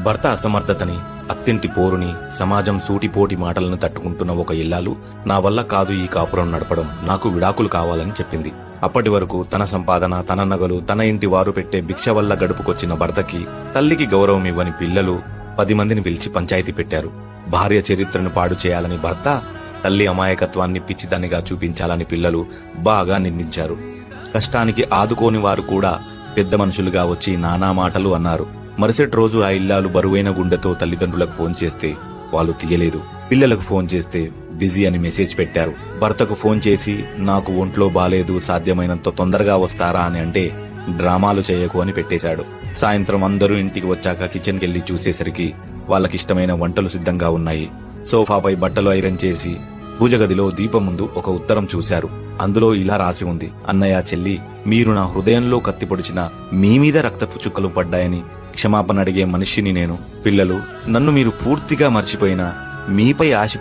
భర్త అసమర్థతని, అత్తింటి పోరుని, సమాజం సూటిపోటి మాటలను తట్టుకుంటున్న ఒక ఇల్లాలు నా వల్ల కాదు ఈ కాపురం నడపడం, నాకు విడాకులు కావాలని చెప్పింది. అప్పటి వరకు తన సంపాదన, తన నగలు, తన ఇంటి వారు పెట్టే భిక్ష వల్ల గడుపుకొచ్చిన భర్తకి, తల్లికి గౌరవం ఇవ్వని పిల్లలు 10 మందిని పిలిచి పంచాయతీ పెట్టారు. భార్య చరిత్రను పాడు చేయాలని భర్త, తల్లి అమాయకత్వాన్ని పిచ్చిదానిగా చూపించాలని పిల్లలు బాగా నిందించారు. కష్టానికి ఆదుకోని వారు కూడా పెద్ద మనుషులుగా వచ్చి నానా మాటలు అన్నారు. మరుసటి రోజు ఆ ఇల్లాలు బరువైన గుండెతో తల్లిదండ్రులకు ఫోన్ చేస్తే వాళ్ళు తీయలేదు. పిల్లలకు ఫోన్ చేస్తే బిజీ అని మెసేజ్ పెట్టారు. భర్తకు ఫోన్ చేసి నాకు ఒంట్లో బాలేదు, సాధ్యమైనంత తొందరగా వస్తారా అని అంటే డ్రామాలు చేయకు అని పెట్టేశాడు. సాయంత్రం అందరూ ఇంటికి వచ్చాక కిచెన్కి వెళ్లి చూసేసరికి వాళ్ళకిష్టమైన వంటలు సిద్ధంగా ఉన్నాయి. సోఫాపై బట్టలు ఐరన్ చేసి పూజ గదిలో దీపం ముందు ఒక ఉత్తరం చూశారు. అందులో ఇలా రాసి ఉంది: అన్నయ్య, చెల్లి, మీరు నా హృదయంలో కత్తి పొడిచిన, మీ మీద రక్తపు చుక్కలు పడ్డాయని క్షమాపణ అడిగే మనిషిని నేను. పిల్లలు, నన్ను మీరు పూర్తిగా మర్చిపోయినా మీపై ఆశ